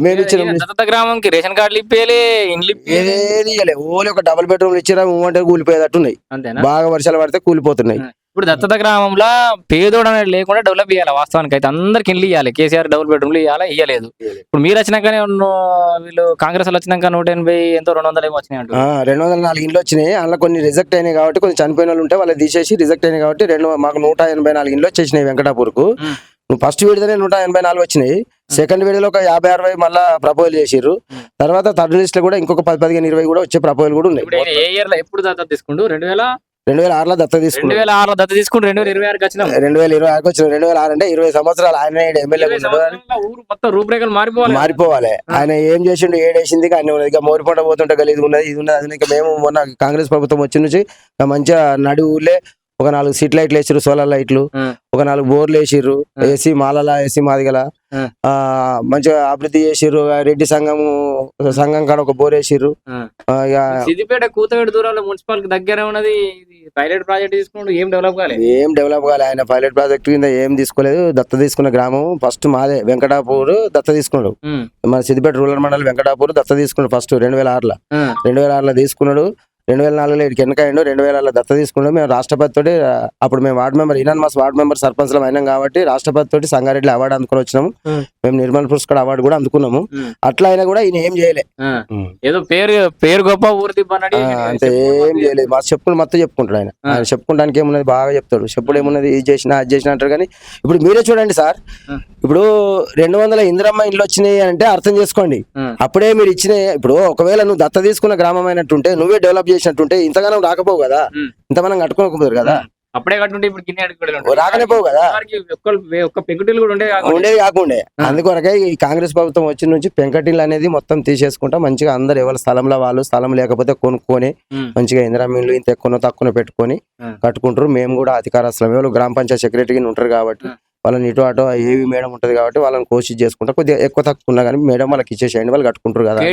మేము ఇచ్చినాం. దత్తత గ్రామంకి రేషన్ కార్డులు ఇప్పేలే, ఇండ్లు ఇప్పేలే. ఏది ఇవ్వలే, ఓన్లీ ఒక డబుల్ బెడ్రూమ్ ఇచ్చినా అంటే కూలిపోయేటట్టున్నాయి. అంతేనా? బాగా వర్షాలు పడితే కూలిపోతున్నాయి. ఇప్పుడు దత్తత గ్రామంలో పేదోడు అనేది లేకుండా డెవలప్ చేయాలి. వాస్తవానికి అయితే అందరికి ఇల్లు ఇవ్వాలి. కేసీఆర్ డబుల్ బెడ్రూమ్లు ఇవ్వాలి, ఇవ్వలేదు. ఇప్పుడు మీరు వచ్చినాకనే వీళ్ళు కాంగ్రెస్ వాళ్ళు వచ్చినాక 180 ఎంతో 200 ఏమో వచ్చినాయి అంటారు. 204 ఇండ్లు వచ్చినాయి. అందులో కొన్ని రిజెక్ట్ అయినాయి కాబట్టి, కొన్ని చనిపోయిన వాళ్ళు ఉంటే వాళ్ళు తీసేసి రిజెక్ట్ అయినాయి కాబట్టి మాకు 184 ఇండ్లు వచ్చేసినాయి వెంకటాపూర్కు. ఫస్ట్ విడతనే 184 వచ్చినాయి. సెకండ్ విడతలో ఒక 50-60 మళ్ళా ప్రపోజల్ చేసిర్రు. తర్వాత థర్డ్ లిస్ట్ లో కూడా ఇంకొక 10-15-20 కూడా వచ్చే ప్రపోజల్ కూడా ఉన్నాయి. ఏ ఇయర్ లో ఎప్పుడు దత్తత తీసుకుంటూ? 2006లో దత్త తీసుకున్నాడు. 2006లో దత్త తీసుకుంటూ 2026 వచ్చినాం. 2026 వచ్చిన 2006 అంటే 20 సంవత్సరాలు ఆయన ఎమ్మెల్యే ఊరు మొత్తం రూపురేఖలు మారిపోవాలి. ఆయన ఏం చేసిండు, ఏడేసింది కానీ ఉన్నది. ఇక మోరిపంట పోతుంటే గలీజ్ ఉన్నది, ఇది ఉన్నది. అది ఇంకా మేము మొన్న కాంగ్రెస్ ప్రభుత్వం వచ్చి నుంచి మంచిగా నడి ఊర్లే ఒక 4 స్ట్రీట్ లైట్లు వేసిర్రు, సోలార్ లైట్లు, ఒక 4 బోర్లు వేసిర్రు, ఏసీ మాలల ఏసీ మాదిగల మంచిగా అభివృద్ధి చేసిర్రు. రెడ్డి సంఘం కాడ ఒక బోర్ వేసిర్రు. సిద్దిపేట కూతవేడు దూరంలో మున్సిపాలిటీ దగ్గర ఉన్నది. పైలట్ ప్రాజెక్ట్ తీసుకున్నాడు, ఏం డెవలప్ కాలేదు. ఆయన పైలట్ ప్రాజెక్ట్ కింద ఏం తీసుకోలేదు. దత్త తీసుకున్న గ్రామం ఫస్ట్ మాదే వెంకటాపూర్ దత్త తీసుకున్నాడు. మన సిద్దిపేట రూరల్ మండలం వెంకటాపూర్ దత్త తీసుకున్నాడు ఫస్ట్ 2006లో తీసుకున్నాడు. 2004లో ఇక్కడికి ఎన్నికయ్యాడు. 2000లో దత్త తీసుకున్నాడు. మేము రాష్ట్రపతి తోటి, అప్పుడు మేము ward member unanimous ward member సర్పంచ్లం అయినాం కాబట్టి రాష్ట్రపతి తోటి సంగారెడ్డి అవార్డు అందుకుని వచ్చినాము. మేము నిర్మల్ పురస్కార్ అవార్డు కూడా అందుకున్నాము. అట్లా అయినా కూడా ఈయన ఏం చేయలే. ఏదో పేరు గొప్ప ఊరి అంటే ఏం చేయలేదు. మా చెప్పులు మొత్తం చెప్పుకుంటాడు ఆయన. ఆయన చెప్పుకోవడానికి ఏమున్నది బాగా చెప్తాడు. చెప్పుడు ఏమున్నది, ఇది చేసినా అది చేసినా అంటారు. కానీ ఇప్పుడు మీరే చూడండి సార్, ఇప్పుడు 200 ఇందిరమ్మ ఇండ్లు వచ్చినాయి అంటే అర్థం చేసుకోండి. అప్పుడే మీరు ఇచ్చినాయి. ఇప్పుడు ఒకవేళ నువ్వు దత్త తీసుకున్న గ్రామం అయినట్టుంటే, నువ్వే డెవలప్ చేసినట్టుంటే ఇంతగానో రాకపోవు కదా, ఇంతమంది కట్టుకోకపోతారు కదా. అప్పుడే కట్టుంటే ఇప్పుడు రాకనే పోవు కదా, ఉండేది కాకుండే. అందుకొరకే ఈ కాంగ్రెస్ ప్రభుత్వం వచ్చిన నుంచి పెంకటిల్లు అనేది మొత్తం తీసేసుకుంటా మంచిగా అందరు ఎవరి స్థలంలో వాళ్ళు, స్థలం లేకపోతే కొనుక్కొని మంచిగా ఇందిరమ్మ ఇండ్లు ఇంత ఎక్కువ తక్కువ పెట్టుకొని కట్టుకుంటారు. మేము కూడా అధికారస్తులం, ఎవరు గ్రామ పంచాయత్ సెక్రటరీ ఉంటారు కాబట్టి వాళ్ళని ఇటు అటు ఏవి మేడం ఉంటది కాబట్టి వాళ్ళని కోషిష్ చేసుకుంటా. కొద్దిగా ఎక్కువ తక్కువ ఉన్నా కానీ మేడం వాళ్ళకి ఇచ్చేసేయండి, వాళ్ళు కట్టుకుంటారు కదా.